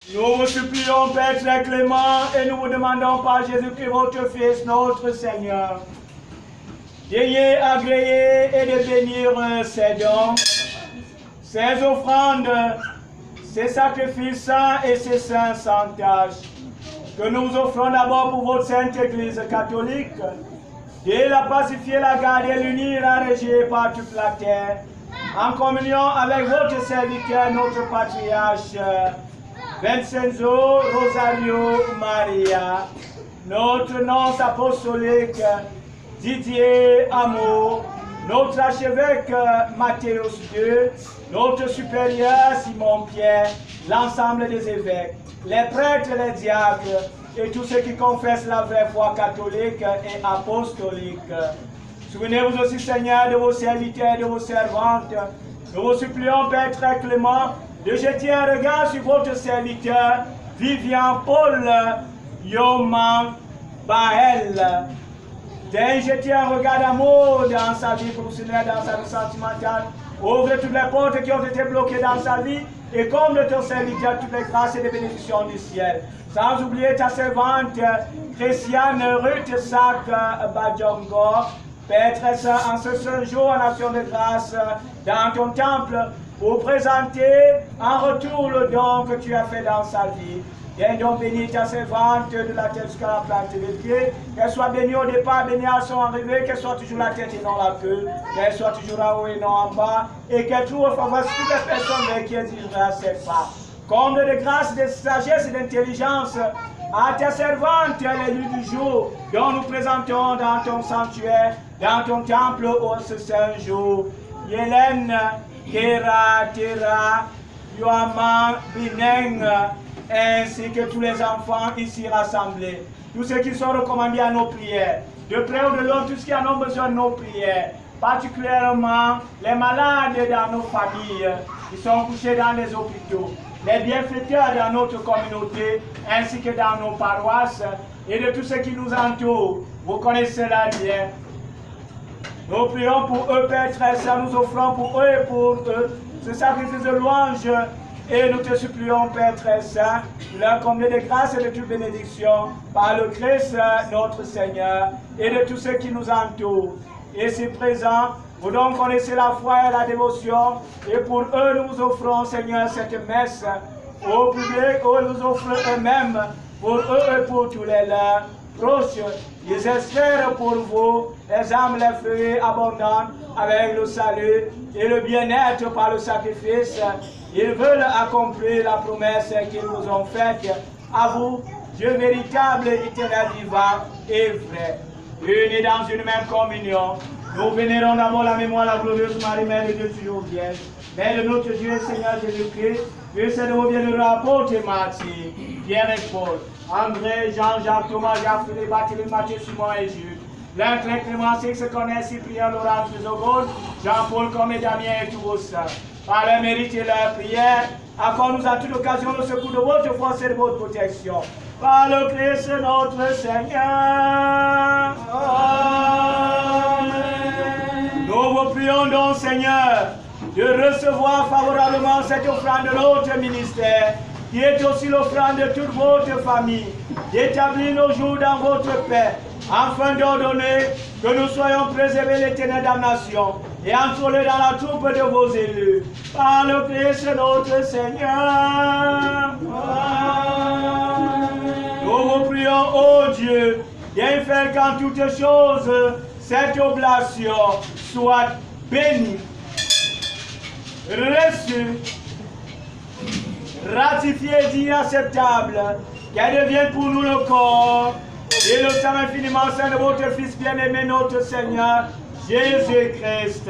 Nous vous supplions, Père très clément, et nous vous demandons par Jésus-Christ, votre Fils, notre Seigneur, d'ayez agréé et de bénir ces dons, ces offrandes, ces sacrifices saints et ces saints sans tâche, que nous vous offrons d'abord pour votre Sainte Église catholique, de la pacifier, la garder, l'unir, la réger par toute la terre, en communion avec votre serviteur, notre patriarche, Vincenzo Rosario Maria, notre nonce apostolique Didier Amour, notre archevêque Mathéos II, notre supérieur Simon Pierre, l'ensemble des évêques, les prêtres, les diacres et tous ceux qui confessent la vraie foi catholique et apostolique. Souvenez-vous aussi, Seigneur, de vos serviteurs et de vos servantes. Nous vous supplions, Père très clément, de jeter un regard sur votre serviteur, Vivian Paul Yoman Bael. De jeter un regard d'amour dans sa vie professionnelle, dans sa vie sentimentale. Ouvre toutes les portes qui ont été bloquées dans sa vie et comble ton serviteur toutes les grâces et les bénédictions du ciel. Sans oublier ta servante, Christiane Ruth Sac Badjongo, Père très saint, en ce seul jour en action de grâce dans ton temple, pour présenter en retour le don que tu as fait dans sa vie. Viens donc bénir ta servante de la tête jusqu'à la plante des pieds, qu'elle soit bénie au départ, bénie à son arrivée, qu'elle soit toujours la tête et non la queue, qu'elle soit toujours en haut et non en bas, et qu'elle trouve faveur sur toutes les personnes vers qui elle dirigera ses pas. Comble de grâce, de sagesse et d'intelligence à ta servante, l'élu du jour, dont nous présentons dans ton sanctuaire, dans ton temple, au ce saint jour. Hélène, Kera, Tera, Yoama, Bineng, ainsi que tous les enfants ici rassemblés. Tous ceux qui sont recommandés à nos prières, de près ou de loin, tous ceux qui en ont besoin de nos prières, particulièrement les malades dans nos familles, qui sont couchés dans les hôpitaux, les bienfaiteurs dans notre communauté, ainsi que dans nos paroisses, et de tous ceux qui nous entourent. Vous connaissez la bien. Nous prions pour eux, Père très saint, nous offrons pour eux et pour eux ce sacrifice de louange. Et nous te supplions, Père très saint, de leur combler de grâce et de toute bénédiction par le Christ, notre Seigneur, et de tous ceux qui nous entourent. Et si présent, vous donc connaissez la foi et la dévotion, et pour eux nous vous offrons, Seigneur, cette messe, au public, où ils nous offrent eux-mêmes, pour eux et pour tous les leurs proches. Ils espèrent pour vous les âmes, les fruits abondants avec le salut et le bien-être par le sacrifice. Ils veulent accomplir la promesse qu'ils nous ont faite. À vous, Dieu véritable, éternel, vivant et vrai. Unis dans une même communion, nous vénérons d'abord la mémoire, la glorieuse Marie, Mère de Dieu, toujours vierge, Mère de notre Dieu, Seigneur Jésus-Christ, Dieu c'est de vos bienheureux apôtres et martyrs, Pierre et Paul, André, Jean, Jacques, Thomas, Jacques, Philippe, Barthélemy, Matthieu, Simon et Jules, L'Inclin, Clément, se connaît, Cyprien, Laurent, Chrysogone, Jean-Paul, comme et Damien et tous vos saints. Par leur mérite et leur prière, accorde-nous à toute occasion le secours de votre force et de votre protection. Par le Christ notre Seigneur. Amen. Nous vous prions donc, Seigneur, de recevoir favorablement cette offrande de notre ministère, qui est aussi l'offrande de toute votre famille, d'établir nos jours dans votre paix, afin d'ordonner que nous soyons préservés de l'éternelle damnation et entrôlés dans la troupe de vos élus. Par le Christ notre Seigneur. Amen. Nous vous prions, ô Dieu, bien faire qu'en toutes choses, cette oblation soit bénie, reçue, ratifiée et inacceptable, qu'elle devienne pour nous le corps et le sang infiniment saint de votre Fils bien-aimé, notre Seigneur, Jésus-Christ.